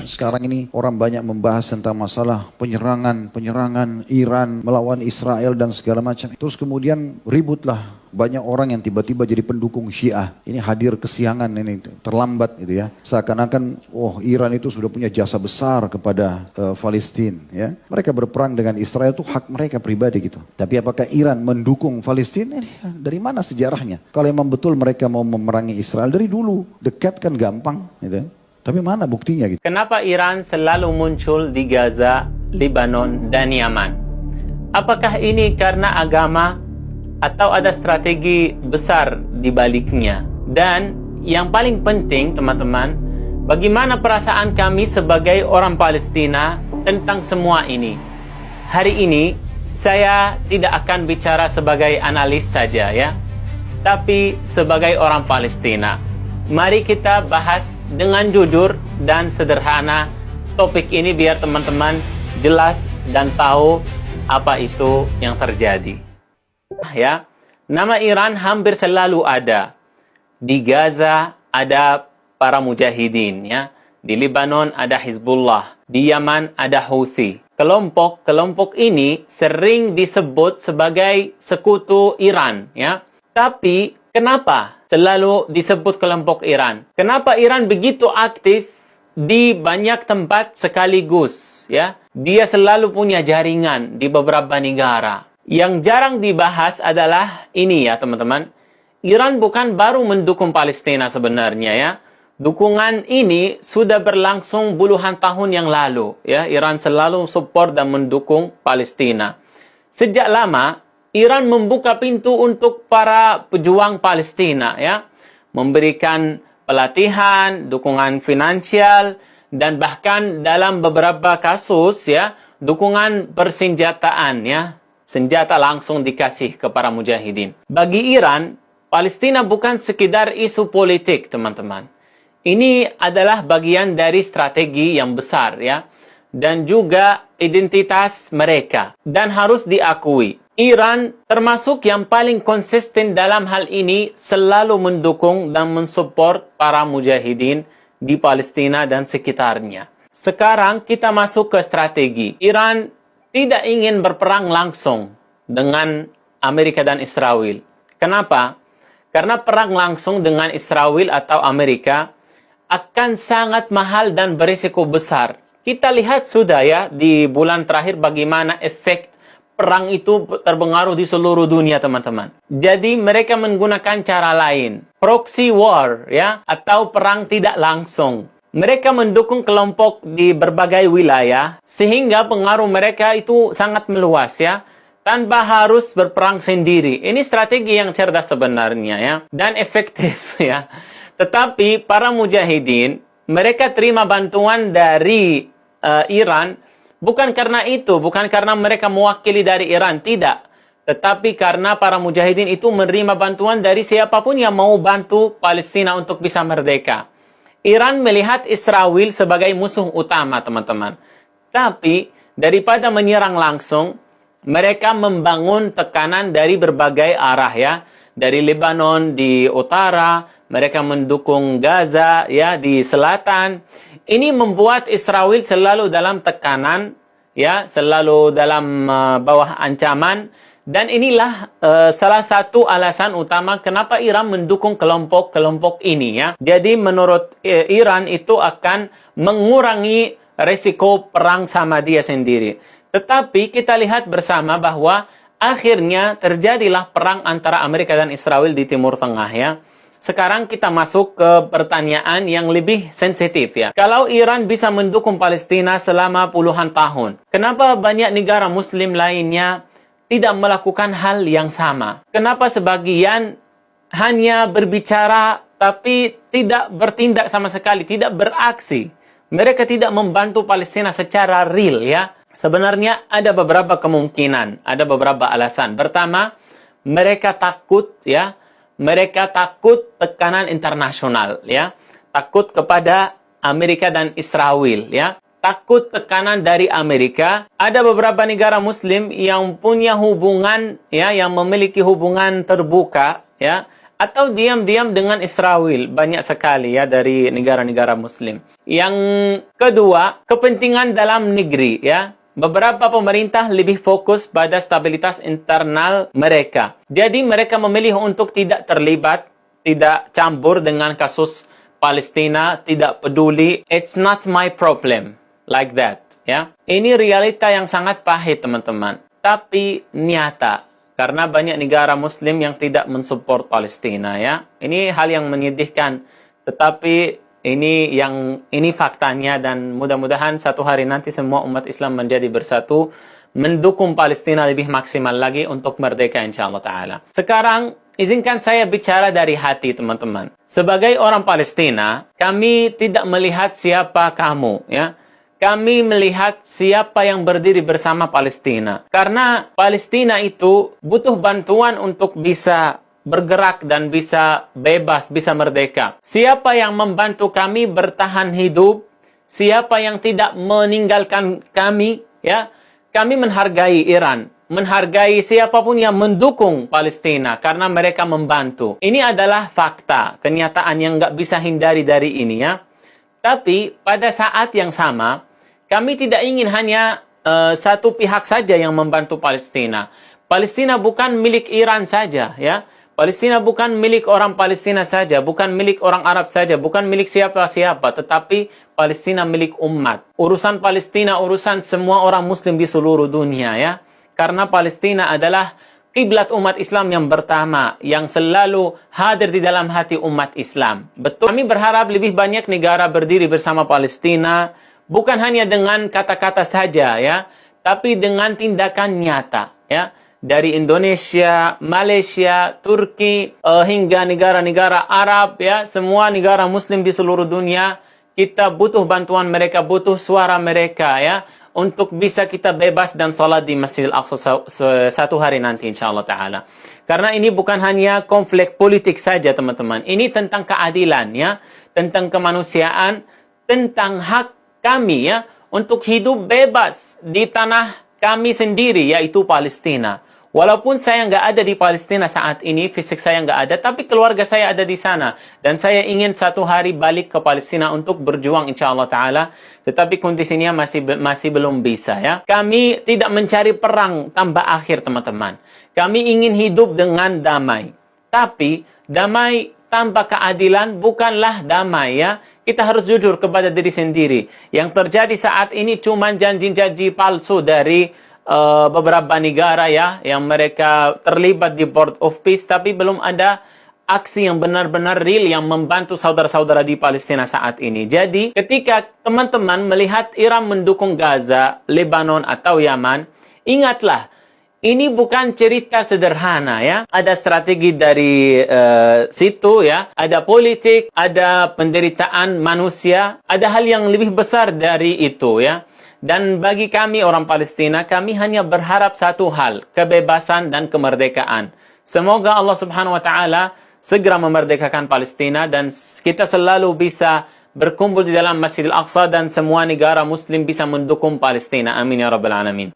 Sekarang ini orang banyak membahas tentang masalah penyerangan Iran melawan Israel dan segala macam. Terus kemudian ributlah banyak orang yang tiba-tiba jadi pendukung Syiah. Ini hadir kesiangan ini, terlambat gitu ya. Seakan-akan, Iran itu sudah punya jasa besar kepada Palestina. Ya. Mereka berperang dengan Israel itu hak mereka pribadi gitu. Tapi apakah Iran mendukung Palestina? Dari mana sejarahnya? Kalau memang betul mereka mau memerangi Israel dari dulu, dekat kan gampang gitu. Tapi mana buktinya gitu? Kenapa Iran selalu muncul di Gaza, Lebanon, dan Yaman? Apakah ini karena agama atau ada strategi besar di baliknya? Dan yang paling penting teman-teman, bagaimana perasaan kami sebagai orang Palestina tentang semua ini? Hari ini saya tidak akan bicara sebagai analis saja ya, tapi sebagai orang Palestina. Mari kita bahas dengan jujur dan sederhana topik ini biar teman-teman jelas dan tahu apa itu yang terjadi. Ya, nama Iran hampir selalu ada. Di Gaza ada para mujahidin, ya. Di Lebanon ada Hizbullah, di Yaman ada Houthi. Kelompok ini sering disebut sebagai sekutu Iran, ya. Tapi kenapa selalu disebut kelompok Iran? Kenapa Iran begitu aktif di banyak tempat sekaligus? Ya, dia selalu punya jaringan di beberapa negara. Yang jarang dibahas adalah ini ya teman-teman. Iran bukan baru mendukung Palestina sebenarnya ya. Dukungan ini sudah berlangsung puluhan tahun yang lalu. Ya, Iran selalu support dan mendukung Palestina. Sejak lama Iran membuka pintu untuk para pejuang Palestina ya, memberikan pelatihan, dukungan finansial dan bahkan dalam beberapa kasus ya, dukungan persenjataan ya, senjata langsung dikasih ke para mujahidin. Bagi Iran, Palestina bukan sekedar isu politik, teman-teman. Ini adalah bagian dari strategi yang besar ya, dan juga identitas mereka dan harus diakui. Iran termasuk yang paling konsisten dalam hal ini, selalu mendukung dan mensupport para mujahidin di Palestina dan sekitarnya. Sekarang kita masuk ke strategi. Iran tidak ingin berperang langsung dengan Amerika dan Israel. Kenapa? Karena perang langsung dengan Israel atau Amerika akan sangat mahal dan berisiko besar. Kita lihat sudah ya di bulan terakhir bagaimana efek perang itu terpengaruh di seluruh dunia, teman-teman. Jadi mereka menggunakan cara lain. Proxy war, ya, atau perang tidak langsung. Mereka mendukung kelompok di berbagai wilayah, sehingga pengaruh mereka itu sangat meluas, ya, tanpa harus berperang sendiri. Ini strategi yang cerdas sebenarnya, ya, dan efektif, ya. Tetapi para mujahidin, mereka terima bantuan dari Iran, bukan karena itu, bukan karena mereka mewakili dari Iran, tidak. Tetapi karena para mujahidin itu menerima bantuan dari siapapun yang mau bantu Palestina untuk bisa merdeka. Iran melihat Israel sebagai musuh utama, teman-teman. Tapi daripada menyerang langsung, mereka membangun tekanan dari berbagai arah ya. Dari Lebanon di utara, mereka mendukung Gaza ya di selatan. Ini membuat Israel selalu dalam tekanan, ya, selalu dalam bawah ancaman. Dan inilah salah satu alasan utama kenapa Iran mendukung kelompok-kelompok ini, ya. Jadi menurut Iran itu akan mengurangi resiko perang sama dia sendiri. Tetapi kita lihat bersama bahwa akhirnya terjadilah perang antara Amerika dan Israel di Timur Tengah, ya. Sekarang kita masuk ke pertanyaan yang lebih sensitif ya. Kalau Iran bisa mendukung Palestina selama puluhan tahun, kenapa banyak negara muslim lainnya tidak melakukan hal yang sama? Kenapa sebagian hanya berbicara tapi tidak bertindak sama sekali, tidak beraksi? Mereka tidak membantu Palestina secara real ya. Sebenarnya ada beberapa kemungkinan, ada beberapa alasan. Pertama, mereka takut ya. Mereka takut tekanan internasional, ya. Takut kepada Amerika dan Israel, ya. Takut tekanan dari Amerika. Ada beberapa negara muslim yang punya hubungan, ya, yang memiliki hubungan terbuka, ya, atau diam-diam dengan Israel. Banyak sekali ya dari negara-negara Muslim. Yang kedua, kepentingan dalam negeri ya. Beberapa pemerintah lebih fokus pada stabilitas internal mereka. Jadi mereka memilih untuk tidak terlibat, tidak campur dengan kasus Palestina, tidak peduli. It's not my problem. Like that. Ya. Ini realita yang sangat pahit, teman-teman. Tapi nyata. Karena banyak negara Muslim yang tidak mensupport Palestina. Ya. Ini hal yang menyedihkan. Tetapi ini faktanya, dan mudah-mudahan satu hari nanti semua umat Islam menjadi bersatu, mendukung Palestina lebih maksimal lagi untuk merdeka insyaAllah ta'ala. Sekarang, izinkan saya bicara dari hati, teman-teman. Sebagai orang Palestina, kami tidak melihat siapa kamu, ya. Kami melihat siapa yang berdiri bersama Palestina. Karena Palestina itu butuh bantuan untuk bisa bergerak dan bisa bebas, bisa merdeka. Siapa yang membantu kami bertahan hidup, siapa yang tidak meninggalkan kami, ya. Kami menghargai Iran, menghargai siapapun yang mendukung Palestina karena mereka membantu. Ini adalah fakta, kenyataan yang nggak bisa hindari dari ini, ya. Tapi pada saat yang sama, kami tidak ingin hanya satu pihak saja yang membantu Palestina. Palestina bukan milik Iran saja, ya. Palestina bukan milik orang Palestina saja, bukan milik orang Arab saja, bukan milik siapa-siapa, tetapi Palestina milik umat. Urusan Palestina, urusan semua orang Muslim di seluruh dunia, ya. Karena Palestina adalah kiblat umat Islam yang pertama, yang selalu hadir di dalam hati umat Islam. Betul. Kami berharap lebih banyak negara berdiri bersama Palestina, bukan hanya dengan kata-kata saja, ya, tapi dengan tindakan nyata, ya. Dari Indonesia, Malaysia, Turki, hingga negara-negara Arab, ya, semua negara Muslim di seluruh dunia, kita butuh bantuan mereka, butuh suara mereka, ya, untuk bisa kita bebas dan sholat di Masjidil Aqsa satu hari nanti, insyaAllah ta'ala. Karena ini bukan hanya konflik politik saja, teman-teman. Ini tentang keadilan, ya, tentang kemanusiaan, tentang hak kami, ya, untuk hidup bebas di tanah kami sendiri, yaitu Palestina. Walaupun saya nggak ada di Palestina saat ini, fisik saya nggak ada, tapi keluarga saya ada di sana. Dan saya ingin satu hari balik ke Palestina untuk berjuang insyaAllah ta'ala. Tetapi kondisinya masih belum bisa, ya. Kami tidak mencari perang tambah akhir, teman-teman. Kami ingin hidup dengan damai. Tapi damai tanpa keadilan bukanlah damai, ya. Kita harus jujur kepada diri sendiri. Yang terjadi saat ini cuma janji-janji palsu dari beberapa negara, ya, yang mereka terlibat di Board of Peace, tapi belum ada aksi yang benar-benar real yang membantu saudara-saudara di Palestina saat ini. Jadi, ketika teman-teman melihat Iran mendukung Gaza, Lebanon, atau Yaman, ingatlah, ini bukan cerita sederhana, ya. Ada strategi dari situ, ya. Ada politik, ada penderitaan manusia, ada hal yang lebih besar dari itu, ya. Dan bagi kami orang Palestina, kami hanya berharap satu hal, kebebasan dan kemerdekaan. Semoga Allah Subhanahu wa taala segera memerdekakan Palestina dan kita selalu bisa berkumpul di dalam Masjidil Aqsa dan semua negara Muslim bisa mendukung Palestina. Amin ya rabbal alamin.